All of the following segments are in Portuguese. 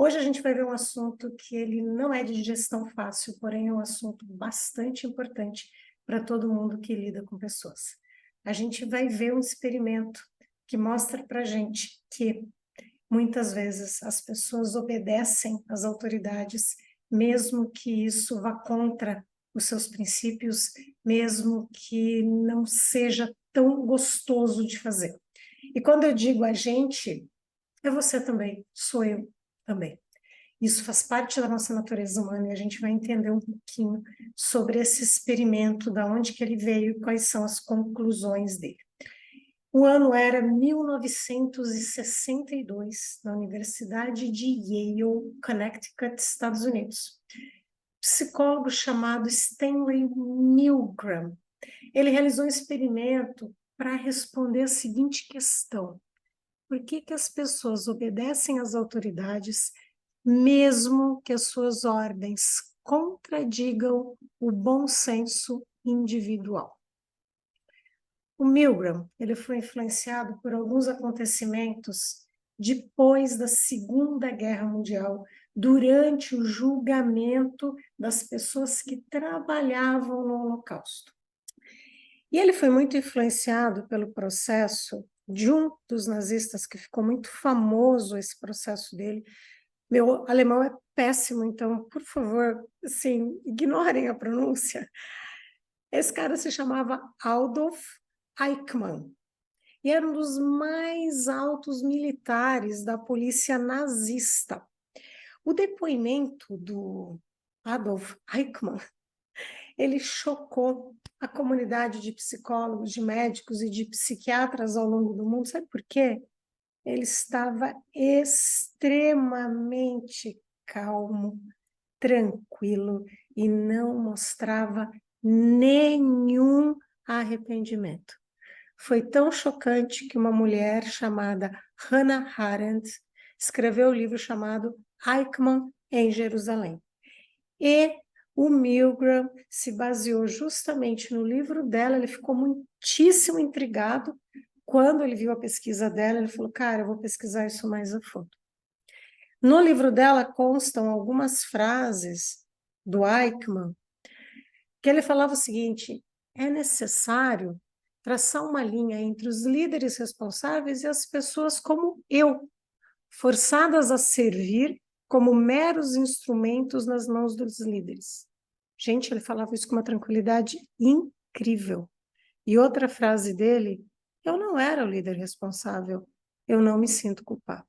Hoje a gente vai ver um assunto que ele não é de digestão fácil, porém é um assunto bastante importante para todo mundo que lida com pessoas. A gente vai ver um experimento que mostra para a gente que muitas vezes as pessoas obedecem às autoridades, mesmo que isso vá contra os seus princípios, mesmo que não seja tão gostoso de fazer. E quando eu digo a gente, é você também, sou eu também. Isso faz parte da nossa natureza humana e a gente vai entender um pouquinho sobre esse experimento, da onde que ele veio e quais são as conclusões dele. O ano era 1962, na Universidade de Yale, Connecticut, Estados Unidos. Psicólogo chamado Stanley Milgram. Ele realizou um experimento para responder a seguinte questão: por que que as pessoas obedecem às autoridades, mesmo que as suas ordens contradigam o bom senso individual? O Milgram, ele foi influenciado por alguns acontecimentos depois da Segunda Guerra Mundial, durante o julgamento das pessoas que trabalhavam no Holocausto. E ele foi muito influenciado pelo processo de um dos nazistas, que ficou muito famoso esse processo dele. Meu alemão é péssimo, então, por favor, assim, ignorem a pronúncia. Esse cara se chamava Adolf Eichmann e era um dos mais altos militares da polícia nazista. O depoimento do Adolf Eichmann, ele chocou a comunidade de psicólogos, de médicos e de psiquiatras ao longo do mundo. Sabe por quê? Ele estava extremamente calmo, tranquilo e não mostrava nenhum arrependimento. Foi tão chocante que uma mulher chamada Hannah Arendt escreveu um livro chamado Eichmann em Jerusalém. E o Milgram se baseou justamente no livro dela. Ele ficou muitíssimo intrigado quando ele viu a pesquisa dela. Ele falou, cara, eu vou pesquisar isso mais a fundo. No livro dela constam algumas frases do Eichmann, que ele falava o seguinte: é necessário traçar uma linha entre os líderes responsáveis e as pessoas como eu, forçadas a servir como meros instrumentos nas mãos dos líderes. Gente, ele falava isso com uma tranquilidade incrível. E outra frase dele: eu não era o líder responsável, eu não me sinto culpado.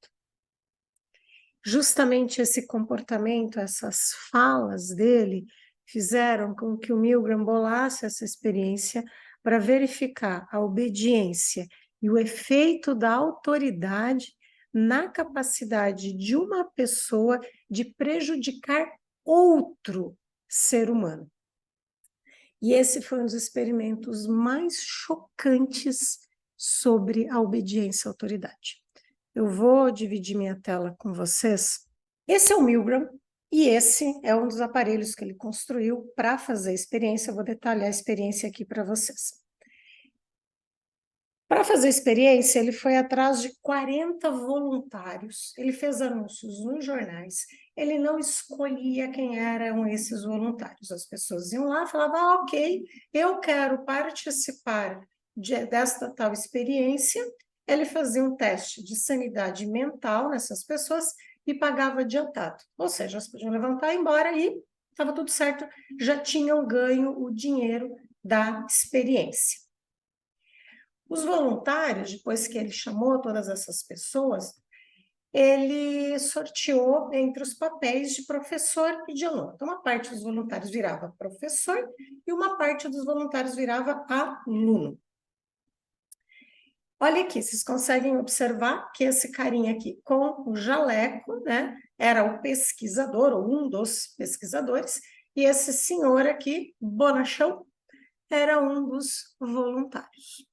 Justamente esse comportamento, essas falas dele, fizeram com que o Milgram bolasse essa experiência para verificar a obediência e o efeito da autoridade na capacidade de uma pessoa de prejudicar outro ser humano. E esse foi um dos experimentos mais chocantes sobre a obediência à autoridade. Eu vou dividir minha tela com vocês. Esse é o Milgram e esse é um dos aparelhos que ele construiu para fazer a experiência. Eu vou detalhar a experiência aqui para vocês. Para fazer a experiência, ele foi atrás de 40 voluntários, ele fez anúncios nos jornais, ele não escolhia quem eram esses voluntários. As pessoas iam lá e falavam, ok, eu quero participar desta tal experiência. Ele fazia um teste de sanidade mental nessas pessoas e pagava adiantado. Ou seja, elas podiam levantar e ir embora e estava tudo certo, já tinham ganho o dinheiro da experiência. Os voluntários, depois que ele chamou todas essas pessoas, ele sorteou entre os papéis de professor e de aluno. Então, uma parte dos voluntários virava professor e uma parte dos voluntários virava aluno. Olha aqui, vocês conseguem observar que esse carinha aqui com o jaleco, né, era o pesquisador, ou um dos pesquisadores, e esse senhor aqui, bonachão, era um dos voluntários.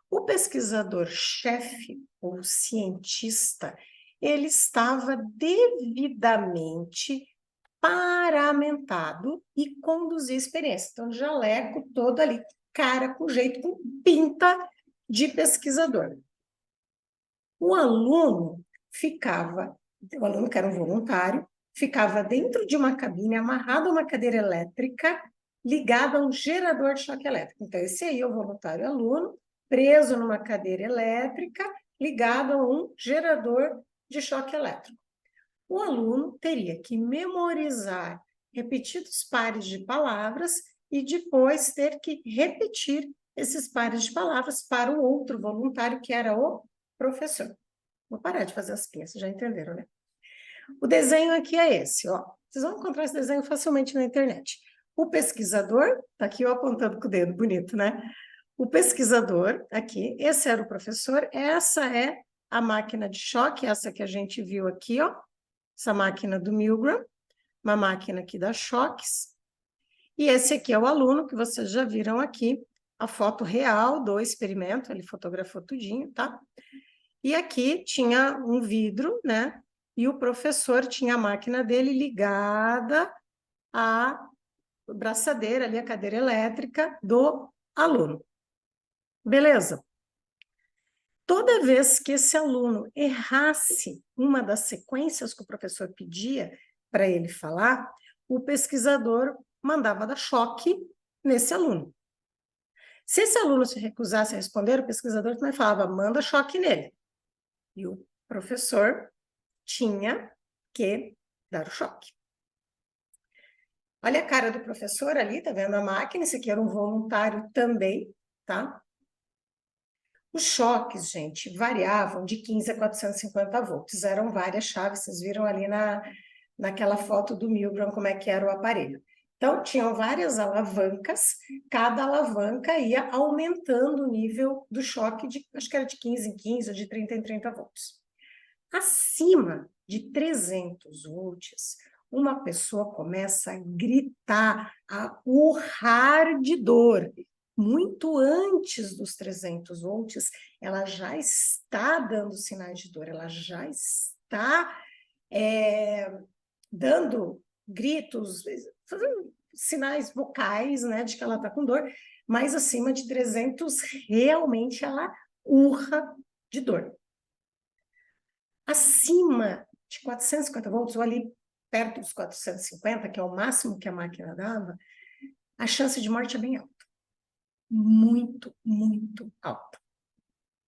O pesquisador-chefe, ou cientista, ele estava devidamente paramentado e conduzia a experiência. Então, jaleco todo ali, cara com jeito, com pinta de pesquisador. O aluno ficava o aluno que era um voluntário, ficava dentro de uma cabine, amarrado a uma cadeira elétrica, ligada a um gerador de choque elétrico. Então, esse aí é o voluntário aluno, preso numa cadeira elétrica, ligado a um gerador de choque elétrico. O aluno teria que memorizar repetidos pares de palavras e depois ter que repetir esses pares de palavras para o outro voluntário, que era o professor. Vou parar de fazer as pinças, já entenderam, né? O desenho aqui é esse, ó. Vocês vão encontrar esse desenho facilmente na internet. O pesquisador, tá aqui eu apontando com o dedo, bonito, né? O pesquisador, aqui, esse era o professor, essa é a máquina de choque, essa que a gente viu aqui, ó. Essa máquina do Milgram, uma máquina que dá choques. E esse aqui é o aluno, que vocês já viram aqui, a foto real do experimento, ele fotografou tudinho, tá? E aqui tinha um vidro, né? E o professor tinha a máquina dele ligada à braçadeira, ali, a cadeira elétrica do aluno. Beleza? Toda vez que esse aluno errasse uma das sequências que o professor pedia para ele falar, o pesquisador mandava dar choque nesse aluno. Se esse aluno se recusasse a responder, o pesquisador também falava, manda choque nele. E o professor tinha que dar o choque. Olha a cara do professor ali, tá vendo a máquina? Esse aqui era um voluntário também, tá? Os choques, gente, variavam de 15 a 450 volts. Eram várias chaves, vocês viram ali naquela foto do Milgram como é que era o aparelho. Então, tinham várias alavancas, cada alavanca ia aumentando o nível do choque, acho que era de 15 em 15 ou de 30 em 30 volts. Acima de 300 volts, uma pessoa começa a gritar, a urrar de dor. Muito antes dos 300 volts, ela já está dando sinais de dor, ela já está dando gritos, fazendo sinais vocais, né, de que ela está com dor, mas acima de 300, realmente ela urra de dor. Acima de 450 volts, ou ali perto dos 450, que é o máximo que a máquina dava, a chance de morte é bem alta. Muito, muito alta.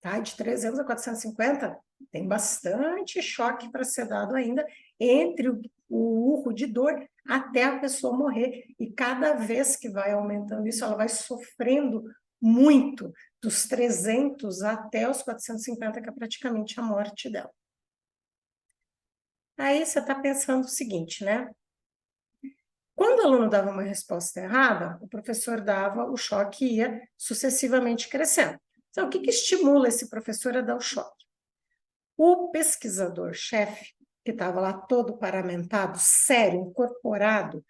Tá? De 300 a 450, tem bastante choque para ser dado ainda entre o urro de dor até a pessoa morrer. E cada vez que vai aumentando isso, ela vai sofrendo muito, dos 300 até os 450, que é praticamente a morte dela. Aí você está pensando o seguinte, né? Quando o aluno dava uma resposta errada, o professor dava o choque e ia sucessivamente crescendo. Então, o que estimula esse professor a dar o choque? O pesquisador-chefe, que estava lá todo paramentado, sério, incorporado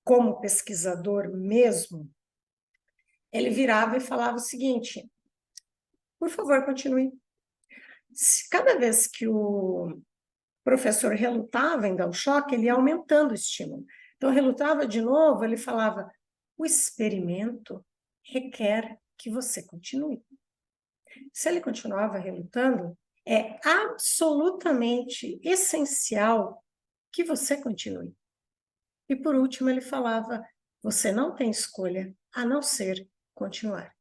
como pesquisador mesmo, ele virava e falava o seguinte, por favor, continue. Cada vez que o professor relutava em dar o choque, ele ia aumentando o estímulo. Então, relutava de novo, ele falava, o experimento requer que você continue. Se ele continuava relutando, é absolutamente essencial que você continue. E, por último, ele falava, você não tem escolha a não ser continuar.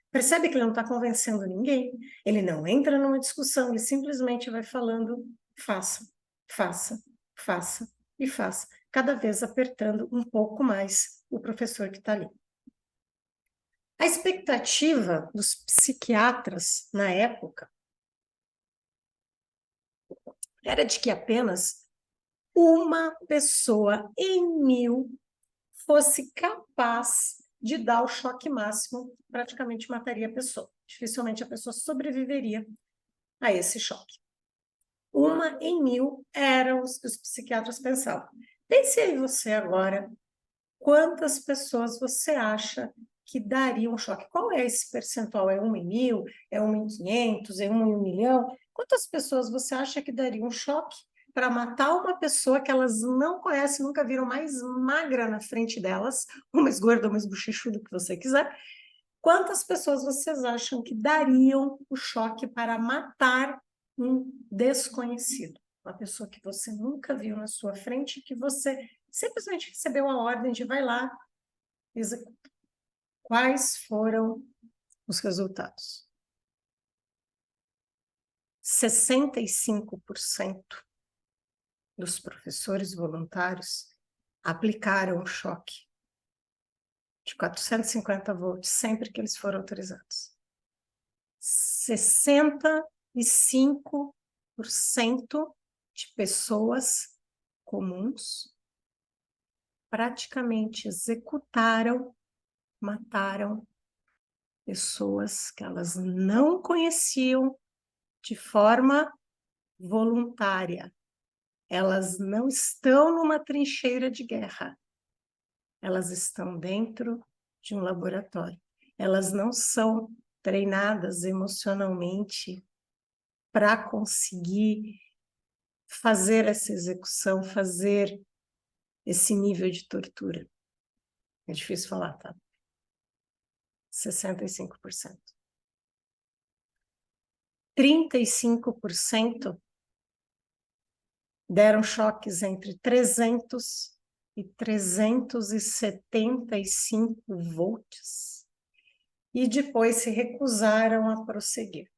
Percebe que ele não está convencendo ninguém? Ele não entra numa discussão, ele simplesmente vai falando, faça, faça, faça e faça, cada vez apertando um pouco mais o professor que está ali. A expectativa dos psiquiatras na época era de que apenas uma pessoa em 1000 fosse capaz de dar o choque máximo, praticamente mataria a pessoa. Dificilmente a pessoa sobreviveria a esse choque. 1 em 1000 eram os que os psiquiatras pensavam. Pense aí você agora, quantas pessoas você acha que dariam um choque? Qual é esse percentual? É 1 em 1000? É 1 em 500? É 1 em 1 milhão? Quantas pessoas você acha que dariam um choque para matar uma pessoa que elas não conhecem, nunca viram mais magra na frente delas, ou mais gorda, ou mais bochechuda, o que você quiser? Quantas pessoas vocês acham que dariam o choque para matar um desconhecido? uma pessoa que você nunca viu na sua frente, que você simplesmente recebeu a ordem de vai lá, executa. Quais foram os resultados? 65% dos professores voluntários aplicaram o choque de 450 volts sempre que eles foram autorizados. 65% de pessoas comuns praticamente executaram, mataram pessoas que elas não conheciam de forma voluntária. Elas não estão numa trincheira de guerra. Elas estão dentro de um laboratório. Elas não são treinadas emocionalmente para conseguir fazer essa execução, fazer esse nível de tortura. É difícil falar, tá? 65%. 35% deram choques entre 300 e 375 volts e depois se recusaram a prosseguir.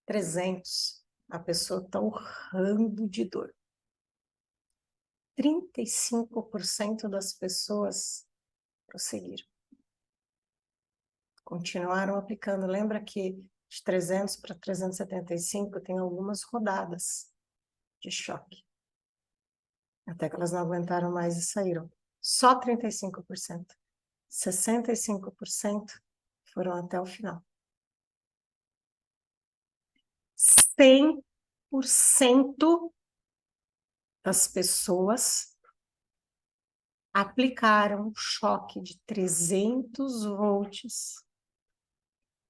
300, a pessoa está urrando de dor. 35% das pessoas prosseguiram. Continuaram aplicando. Lembra que de 300 para 375 tem algumas rodadas de choque. Até que elas não aguentaram mais e saíram. Só 35%. 65% foram até o final. 100% das pessoas aplicaram choque de 300 volts,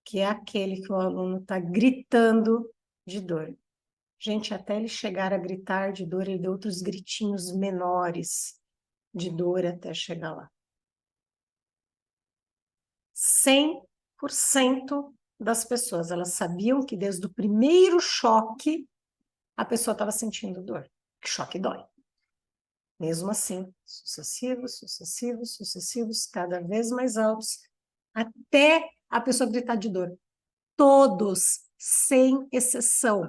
que é aquele que o aluno está gritando de dor. Gente, até ele chegar a gritar de dor, ele deu outros gritinhos menores de dor até chegar lá. 100% das pessoas, elas sabiam que desde o primeiro choque, a pessoa estava sentindo dor. Que choque dói. Mesmo assim, sucessivos, sucessivos, sucessivos, cada vez mais altos, até a pessoa gritar de dor. Todos, sem exceção.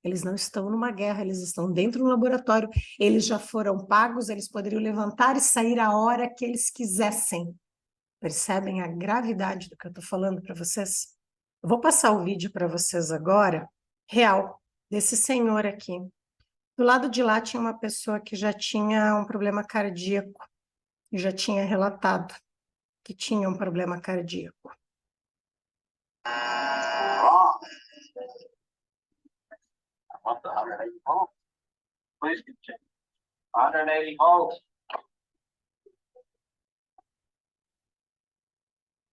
Eles não estão numa guerra, eles estão dentro do laboratório, eles já foram pagos, eles poderiam levantar e sair a hora que eles quisessem. Percebem a gravidade do que eu estou falando para vocês? Eu vou passar o vídeo para vocês agora, real, desse senhor aqui. Do lado de lá tinha uma pessoa que já tinha um problema cardíaco, e já tinha relatado que tinha um problema cardíaco. What the 180 volts? Please continue. 180 volts.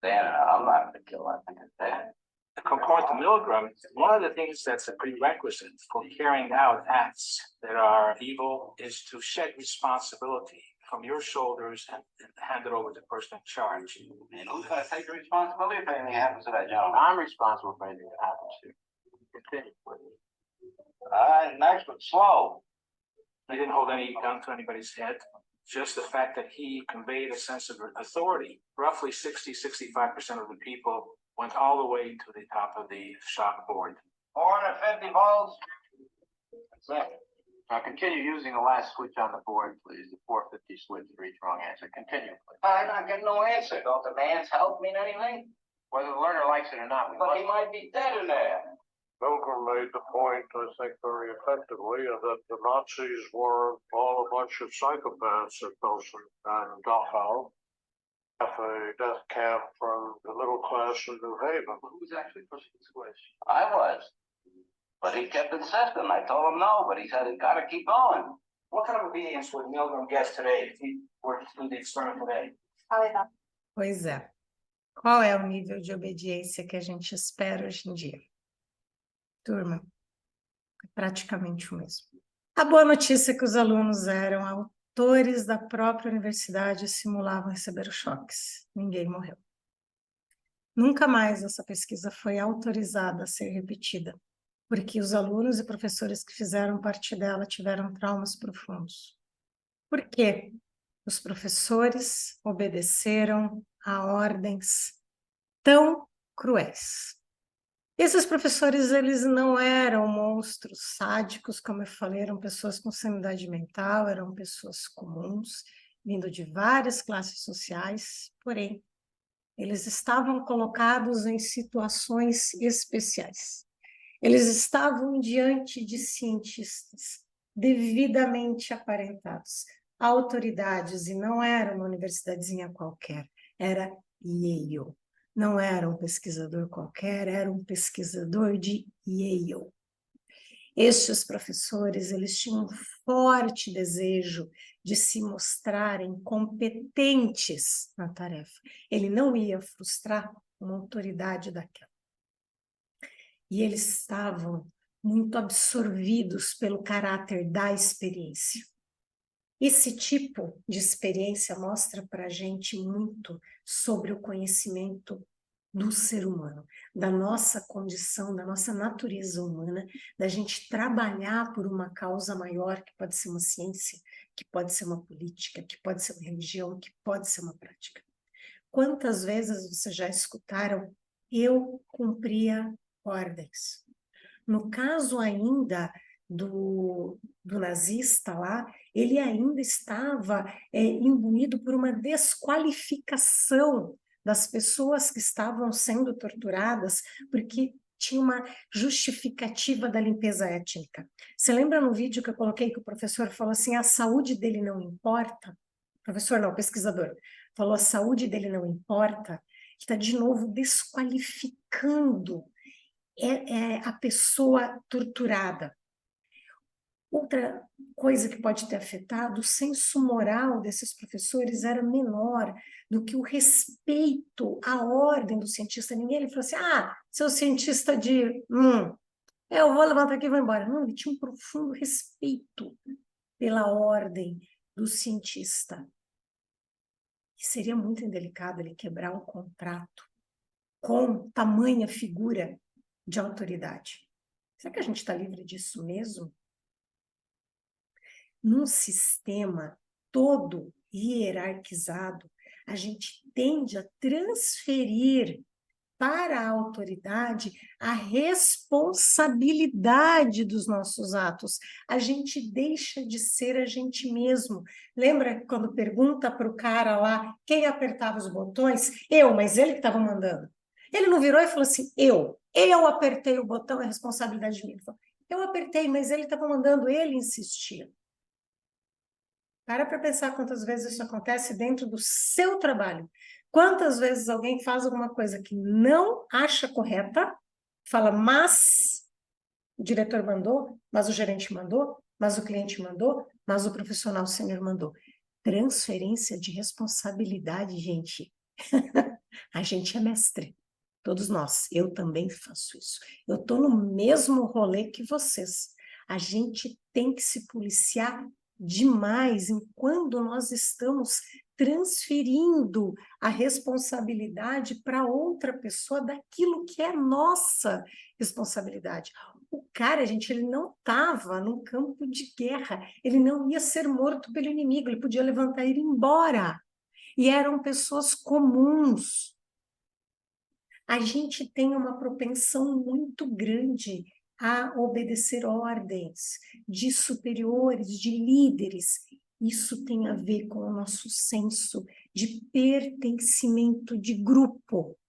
I'm not going to kill that thing at that. Compared to milligram, one of the things that's a prerequisite for carrying out acts that are evil is to shed responsibility from your shoulders and hand it over to the person in charge. And who's going to take the responsibility if anything happens to that gentleman? I'm responsible for anything that happens to you. Continue, please. Next one, slow. He didn't hold any gun to anybody's head. Just the fact that he conveyed a sense of authority. Roughly 60-65% of the people went all the way to the top of the shock board. 450 volts. That's it. Now continue using the last switch on the board, please. The 450 switch for each wrong answer. Continue, please. I'm not getting no answer. Don't the man's help mean anything? Whether the learner likes it or not. But he might be dead in there. Milgram made the point, I think, very effectively, that the Nazis were all a bunch of psychopaths at Pilsen and Dachau, at a death camp from the middle class in New Haven. Who was actually pushing the switch? I was. But he kept insisting. I told him no, but he said it's got to keep going. What kind of obedience would Milgram get today if he were to do the experiment today? Pois é. Qual é o nível de obediência que a gente espera hoje em dia? Turma, é praticamente o mesmo. A boa notícia é que os alunos eram autores da própria universidade e simulavam receber os choques. Ninguém morreu. Nunca mais essa pesquisa foi autorizada a ser repetida. porque os alunos e professores que fizeram parte dela tiveram traumas profundos. Por quê? Os professores obedeceram a ordens tão cruéis. Esses professores, eles não eram monstros sádicos, como eu falei, eram pessoas com sanidade mental, eram pessoas comuns, vindo de várias classes sociais, porém, eles estavam colocados em situações especiais. Eles estavam diante de cientistas devidamente aparentados, autoridades, e não era uma universidadezinha qualquer, era Yale. Não era um pesquisador qualquer, era um pesquisador de Yale. Estes professores, eles tinham um forte desejo de se mostrarem competentes na tarefa. Ele não ia frustrar uma autoridade daquela. E eles estavam muito absorvidos pelo caráter da experiência. Esse tipo de experiência mostra para a gente muito sobre o conhecimento do ser humano, da nossa condição, da nossa natureza humana, da gente trabalhar por uma causa maior, que pode ser uma ciência, que pode ser uma política, que pode ser uma religião, que pode ser uma prática. Quantas vezes vocês já escutaram, eu cumpria ordens? No caso ainda do nazista lá, ele ainda estava imbuído por uma desqualificação das pessoas que estavam sendo torturadas, porque tinha uma justificativa da limpeza étnica. Você lembra no vídeo que eu coloquei que o professor falou assim, a saúde dele não importa? Professor não, pesquisador. Falou, a saúde dele não importa. Está de novo desqualificando a pessoa torturada. Outra coisa que pode ter afetado, o senso moral desses professores era menor do que o respeito à ordem do cientista. Ninguém ele falou assim, seu cientista eu vou levantar aqui e vou embora. Não, ele tinha um profundo respeito pela ordem do cientista. E seria muito indelicado ele quebrar um contrato com tamanha figura de autoridade. Será que a gente está livre disso mesmo? Num sistema todo hierarquizado, a gente tende a transferir para a autoridade a responsabilidade dos nossos atos. A gente deixa de ser a gente mesmo. Lembra quando pergunta para o cara lá quem apertava os botões? Eu, mas ele que estava mandando. Ele não virou e falou assim, eu apertei o botão, é responsabilidade minha. Ele falou, eu apertei, mas ele estava mandando, ele insistia. Para pensar quantas vezes isso acontece dentro do seu trabalho. Quantas vezes alguém faz alguma coisa que não acha correta, fala, mas o diretor mandou, mas o gerente mandou, mas o cliente mandou, mas o profissional sênior mandou. Transferência de responsabilidade, gente. A gente é mestre. Todos nós. Eu também faço isso. Eu estou no mesmo rolê que vocês. A gente tem que se policiar demais enquanto nós estamos transferindo a responsabilidade para outra pessoa daquilo que é nossa responsabilidade. O cara, gente, ele não estava num campo de guerra, ele não ia ser morto pelo inimigo, ele podia levantar e ir embora. E eram pessoas comuns. A gente tem uma propensão muito grande a obedecer ordens de superiores, de líderes. Isso tem a ver com o nosso senso de pertencimento de grupo.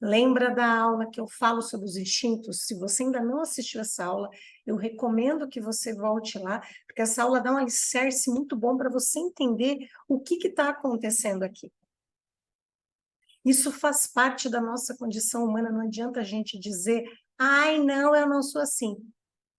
Lembra da aula que eu falo sobre os instintos? Se você ainda não assistiu essa aula, eu recomendo que você volte lá, porque essa aula dá um alicerce muito bom para você entender o que está acontecendo aqui. Isso faz parte da nossa condição humana, não adianta a gente dizer, ai, não, eu não sou assim.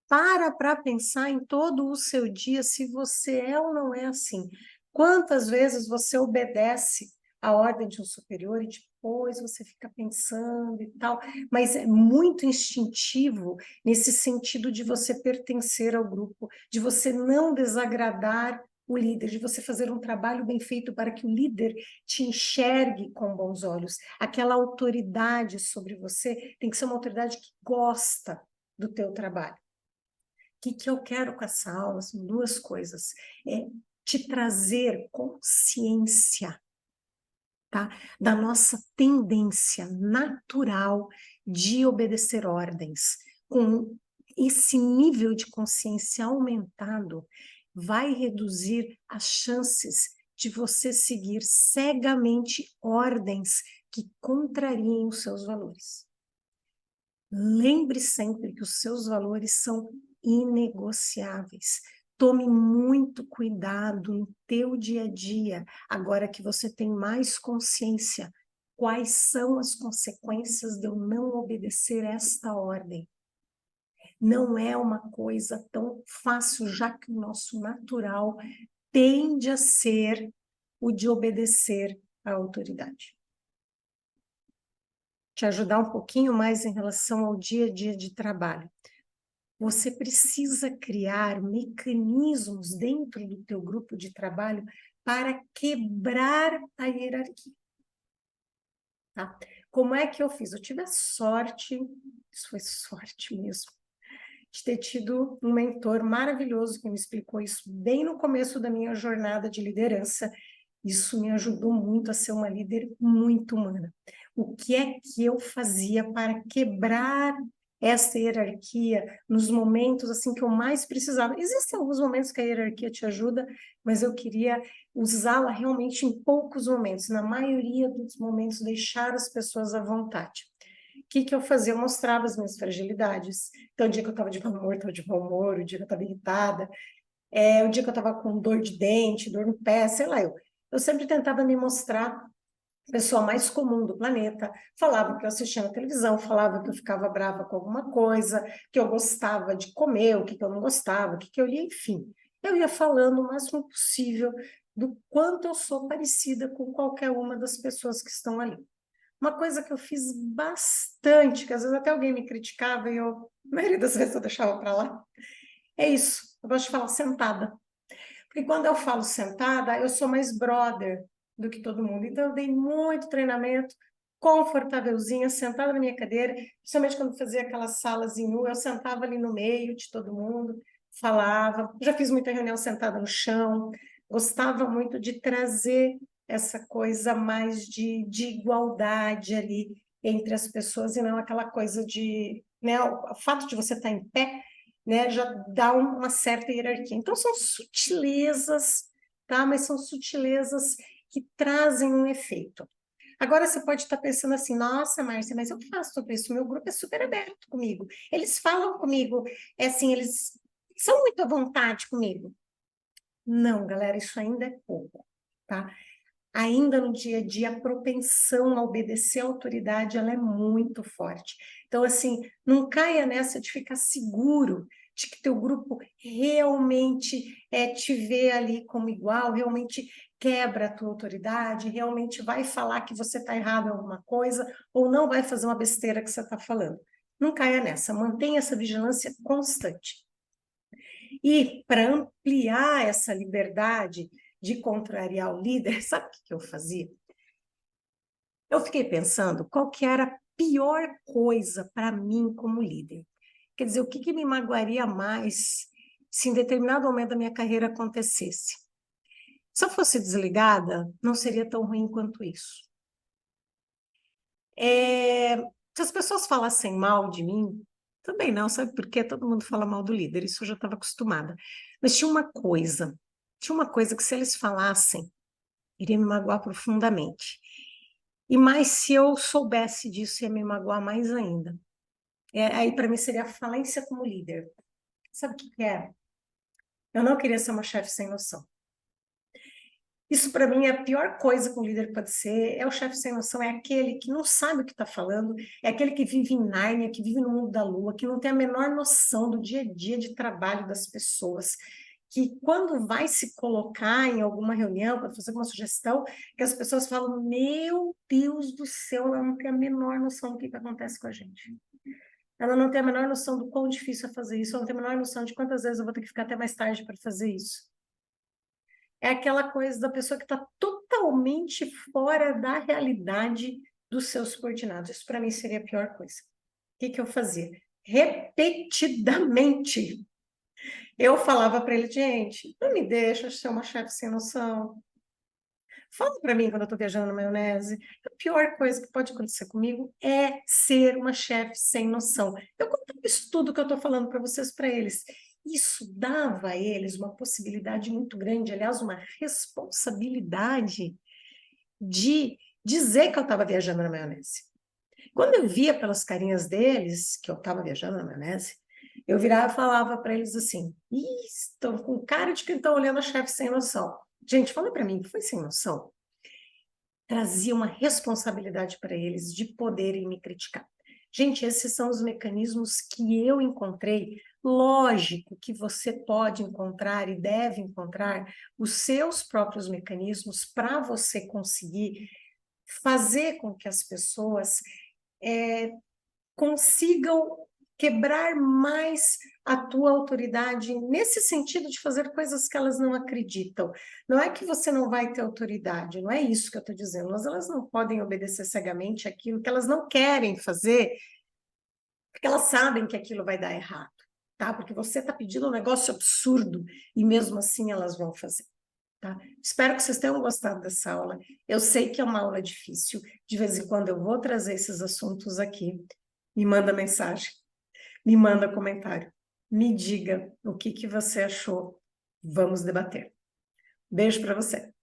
Para pensar em todo o seu dia se você é ou não é assim. Quantas vezes você obedece a ordem de um superior e depois você fica pensando e tal, mas é muito instintivo nesse sentido de você pertencer ao grupo, de você não desagradar o líder, de você fazer um trabalho bem feito para que o líder te enxergue com bons olhos. Aquela autoridade sobre você tem que ser uma autoridade que gosta do teu trabalho. O que eu quero com essa aula? São duas coisas. É te trazer consciência, tá? Da nossa tendência natural de obedecer ordens. Com esse nível de consciência aumentado, vai reduzir as chances de você seguir cegamente ordens que contrariem os seus valores. Lembre sempre que os seus valores são inegociáveis. Tome muito cuidado no teu dia a dia, agora que você tem mais consciência. Quais são as consequências de eu não obedecer esta ordem? Não é uma coisa tão fácil, já que o nosso natural tende a ser o de obedecer à autoridade. Te ajudar um pouquinho mais em relação ao dia a dia de trabalho. Você precisa criar mecanismos dentro do teu grupo de trabalho para quebrar a hierarquia. Tá? Como é que eu fiz? Eu tive a sorte, isso foi sorte mesmo, de ter tido um mentor maravilhoso que me explicou isso bem no começo da minha jornada de liderança. Isso me ajudou muito a ser uma líder muito humana. O que é que eu fazia para quebrar essa hierarquia nos momentos assim que eu mais precisava? Existem alguns momentos que a hierarquia te ajuda, mas eu queria usá-la realmente em poucos momentos. Na maioria dos momentos, deixar as pessoas à vontade. O que eu fazia? Eu mostrava as minhas fragilidades. Então, o dia que eu estava de mau humor, estava de mau humor. O dia que eu estava irritada, o dia que eu estava com dor de dente, dor no pé, sei lá, eu sempre tentava me mostrar a pessoa mais comum do planeta, falava que eu assistia na televisão, falava que eu ficava brava com alguma coisa, que eu gostava de comer, o que eu não gostava, o que eu lia, enfim. Eu ia falando o máximo possível do quanto eu sou parecida com qualquer uma das pessoas que estão ali. Uma coisa que eu fiz bastante, que às vezes até alguém me criticava e eu, a maioria das vezes eu deixava para lá, é isso. Eu gosto de falar sentada. Porque quando eu falo sentada, eu sou mais brother do que todo mundo. Então, eu dei muito treinamento, confortávelzinha, sentada na minha cadeira, principalmente quando fazia aquelas salas em U, eu sentava ali no meio de todo mundo, falava. Já fiz muita reunião sentada no chão, gostava muito de trazer essa coisa mais de igualdade ali entre as pessoas e não aquela coisa de, né, o fato de você estar em pé, né, já dá uma certa hierarquia. Então, são sutilezas, tá? Mas são sutilezas que trazem um efeito. Agora, você pode estar pensando assim, nossa, Márcia, mas eu faço tudo isso, meu grupo é super aberto comigo, eles falam comigo, é assim, eles são muito à vontade comigo. Não, galera, isso ainda é pouco, tá? Ainda no dia a dia, a propensão a obedecer à autoridade, ela é muito forte. Então, assim, não caia nessa de ficar seguro de que teu grupo realmente te vê ali como igual, realmente quebra a tua autoridade, realmente vai falar que você está errado em alguma coisa, ou não vai fazer uma besteira que você está falando. Não caia nessa, mantenha essa vigilância constante. E para ampliar essa liberdade de contrariar o líder, sabe o que eu fazia? Eu fiquei pensando qual que era a pior coisa para mim como líder. Quer dizer, o que me magoaria mais se em determinado momento da minha carreira acontecesse? Se eu fosse desligada, não seria tão ruim quanto isso. Se as pessoas falassem mal de mim, também não, sabe por quê? Todo mundo fala mal do líder, isso eu já estava acostumada. Mas tinha uma coisa que se eles falassem, iria me magoar profundamente. E mais se eu soubesse disso, ia me magoar mais ainda. Aí, para mim, seria a falência como líder. Sabe o que é? Eu não queria ser uma chefe sem noção. Isso, para mim, é a pior coisa que um líder pode ser. É o chefe sem noção, é aquele que não sabe o que está falando, é aquele que vive em Nárnia, que vive no mundo da lua, que não tem a menor noção do dia a dia de trabalho das pessoas, que quando vai se colocar em alguma reunião, para fazer uma sugestão, que as pessoas falam, meu Deus do céu, ela não tem a menor noção do que acontece com a gente. Ela não tem a menor noção do quão difícil é fazer isso, ela não tem a menor noção de quantas vezes eu vou ter que ficar até mais tarde para fazer isso. É aquela coisa da pessoa que está totalmente fora da realidade dos seus subordinados. Isso, para mim, seria a pior coisa. O que eu fazia? repetidamente. Eu falava para ele, gente, não me deixa ser uma chefe sem noção. Fala para mim quando eu estou viajando na maionese. A pior coisa que pode acontecer comigo é ser uma chefe sem noção. Eu contava isso tudo que eu estou falando para vocês, para eles. Isso dava a eles uma possibilidade muito grande, aliás, uma responsabilidade de dizer que eu estava viajando na maionese. Quando eu via pelas carinhas deles que eu estava viajando na maionese, eu virava e falava para eles assim: estão com cara de que estão olhando a chefe sem noção. Gente, fala para mim, foi sem noção? Trazia uma responsabilidade para eles de poderem me criticar. Gente, esses são os mecanismos que eu encontrei. Lógico que você pode encontrar e deve encontrar os seus próprios mecanismos para você conseguir fazer com que as pessoas consigam quebrar mais a tua autoridade nesse sentido de fazer coisas que elas não acreditam. Não é que você não vai ter autoridade, não é isso que eu estou dizendo, mas elas não podem obedecer cegamente aquilo que elas não querem fazer, porque elas sabem que aquilo vai dar errado, tá? Porque você está pedindo um negócio absurdo e mesmo assim elas vão fazer. Tá? Espero que vocês tenham gostado dessa aula. Eu sei que é uma aula difícil, de vez em quando eu vou trazer esses assuntos aqui. Me manda mensagem, me manda comentário, me diga o que você achou. Vamos debater. Beijo para você.